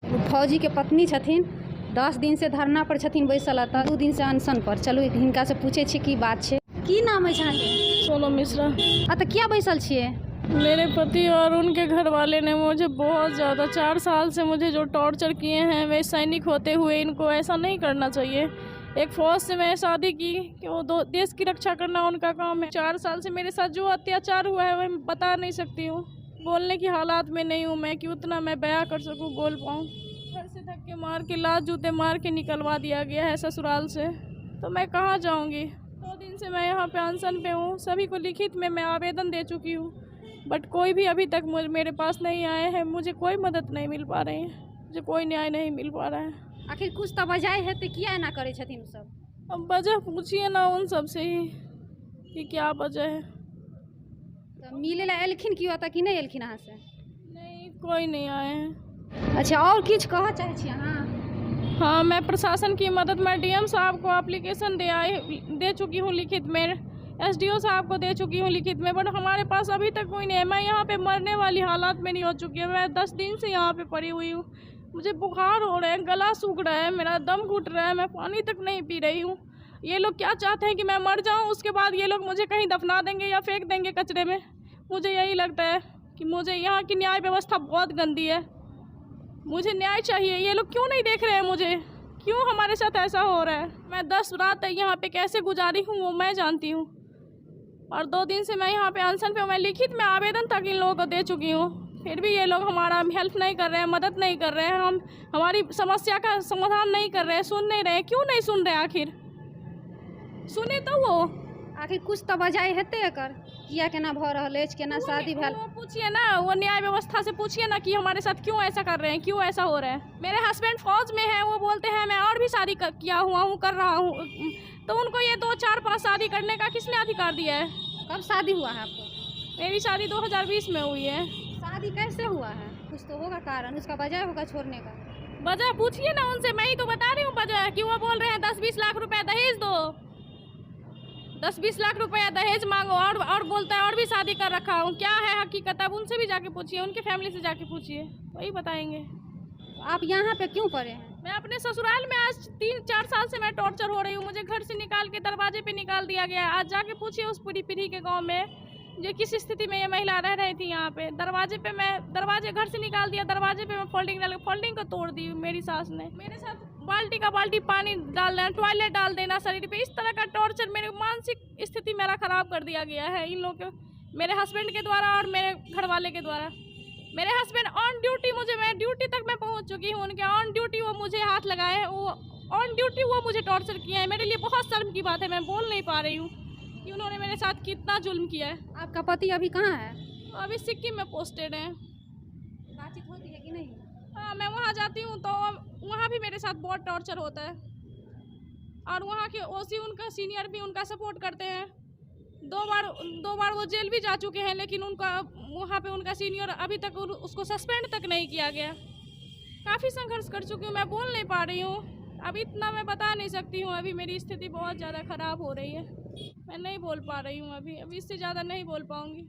फौजी के पत्नी छथिन, 10 दिन से धरना पर छथिन बैसल, 2 दिन से अनशन पर। चलू हिनका से पूछे छी की बात छे। की नाम है अहाँके? सोनम मिश्रा। तो क्या बैसल छिए? मेरे पति और उनके घर वाले ने मुझे बहुत ज़्यादा 4 साल से मुझे जो टॉर्चर किए हैं, वे सैनिक होते हुए इनको ऐसा नहीं करना चाहिए। एक फ़ौज से मैं शादी की कि वो देश की रक्षा करना उनका काम है। 4 साल से मेरे साथ जो अत्याचार हुआ है मैं बता नहीं सकती हूँ, बोलने की हालात में नहीं हूँ मैं कि उतना मैं बयां कर सकूँ, बोल पाऊँ। घर से धक्के मार के, लात जूते मार के निकलवा दिया गया है ससुराल से, तो मैं कहाँ जाऊँगी। 2 दिन से मैं यहाँ पे अनशन पे हूँ। सभी को लिखित में मैं आवेदन दे चुकी हूँ, बट कोई भी अभी तक मेरे पास नहीं आए हैं। मुझे कोई मदद नहीं मिल पा रही है, मुझे कोई न्याय नहीं मिल पा रहा है। आखिर कुछ तो वजह है, तो किया ना करे छथिन सब? अब वजह पूछिए ना उन सब से ही कि क्या वजह है। तो मिले ला एलखिन की होता कि नहीं एलखिन अहाँ से? नहीं, कोई नहीं आए हैं। अच्छा, और किछ कह चाहे छी अहाँ? हाँ, मैं प्रशासन की मदद, मैं डीएम साहब को एप्लीकेशन दे चुकी हूँ लिखित में, एसडीओ साहब को दे चुकी हूँ लिखित में, बट हमारे पास अभी तक कोई नहीं है। मैं यहाँ पे मरने वाली हालात में नहीं हो चुकी है। मैं 10 दिन से यहाँ पे पड़ी हुई हूँ। मुझे बुखार हो रहा है, गला सूख रहा है, मेरा दम घुट रहा है, मैं पानी तक नहीं पी रही हूँ। ये लोग क्या चाहते हैं कि मैं मर जाऊँ, उसके बाद ये लोग मुझे कहीं दफना देंगे या फेंक देंगे कचरे में। मुझे यही लगता है कि मुझे यहाँ की न्याय व्यवस्था बहुत गंदी है, मुझे न्याय चाहिए। ये लोग क्यों नहीं देख रहे हैं मुझे, क्यों हमारे साथ ऐसा हो रहा है? मैं 10 रात तक यहाँ पे कैसे गुजारी हूँ वो मैं जानती हूँ, और 2 दिन से मैं यहाँ पे अनशन पे। मैं लिखित में आवेदन तक इन लोगों को दे चुकी हूँ, फिर भी ये लोग हमारा हेल्प नहीं कर रहे हैं, मदद नहीं कर रहे हैं, हमारी समस्या का समाधान नहीं कर रहे हैं, सुन नहीं रहे। क्यों नहीं सुन रहे? आखिर सुने तो वो। आखिर कुछ तो वजह हेते एकर, किया केना भ रहल अछि, केना शादी भेल? पूछिए ना, वो न्याय व्यवस्था से पूछिए ना कि हमारे साथ क्यों ऐसा कर रहे हैं, क्यों ऐसा हो रहा है। मेरे हस्बैंड फौज में है, वो बोलते हैं मैं और भी शादी किया हुआ हूँ, कर रहा हूँ, तो उनको ये 2, 4, 5 शादी करने का किसने अधिकार दिया है? कब शादी हुआ है आपको? मेरी शादी 2020 में हुई है। शादी कैसे हुआ है? कुछ तो होगा कारण, उसका वजह होगा छोड़ने का। वजह पूछिए ना उनसे, मैं ही तो बता रही हूँ वजह कि वो बोल रहे हैं 10-20 लाख रुपए दहेज दो, 10-20 लाख रुपया दहेज मांगो, और बोलता है और भी शादी कर रखा हूँ। क्या है हकीकत? अब उनसे भी जाके पूछिए, उनके फैमिली से जाके पूछिए, वही बताएंगे। आप यहाँ पे क्यों पड़े हैं? मैं अपने ससुराल में आज 3-4 साल से मैं टॉर्चर हो रही हूँ। मुझे घर से निकाल के दरवाजे पे निकाल दिया गया। आज जाके पूछिए उस पूरी पीढ़ी के गाँव में जो किस स्थिति में ये महिला रह रही थी। यहाँ पे दरवाजे घर से निकाल दिया, दरवाजे पे मैं फोल्डिंग को तोड़ दी मेरी सास ने। मेरे साथ बाल्टी का बाल्टी पानी डाल देना, टॉयलेट डाल देना शरीर पे, इस तरह का टॉर्चर मेरे मानसिक स्थिति मेरा खराब कर दिया गया है इन लोगों के, मेरे हस्बैंड के द्वारा और मेरे घर वाले के द्वारा। मेरे हस्बैंड ऑन ड्यूटी, मैं ड्यूटी तक मैं पहुंच चुकी हूँ, उनके ऑन ड्यूटी वो मुझे हाथ लगाए हैं, वो ऑन ड्यूटी वो मुझे टॉर्चर किया है। मेरे लिए बहुत शर्म की बात है, मैं बोल नहीं पा रही हूँ कि उन्होंने मेरे साथ कितना जुल्म किया है। आपका पति अभी कहाँ है? अभी सिक्किम में पोस्टेड है। बातचीत होती है कि नहीं? हाँ, मैं वहाँ जाती हूँ तो वहाँ भी मेरे साथ बहुत टॉर्चर होता है, और वहाँ के ओसी, उनका सीनियर भी उनका सपोर्ट करते हैं। 2 बार वो जेल भी जा चुके हैं, लेकिन उनका वहाँ पे उनका सीनियर अभी तक उसको सस्पेंड तक नहीं किया गया। काफ़ी संघर्ष कर चुकी हूँ, मैं बोल नहीं पा रही हूँ, अभी इतना मैं बता नहीं सकती हूँ। अभी मेरी स्थिति बहुत ज़्यादा ख़राब हो रही है, मैं नहीं बोल पा रही हूँ, अभी इससे ज़्यादा नहीं बोल पाऊँगी।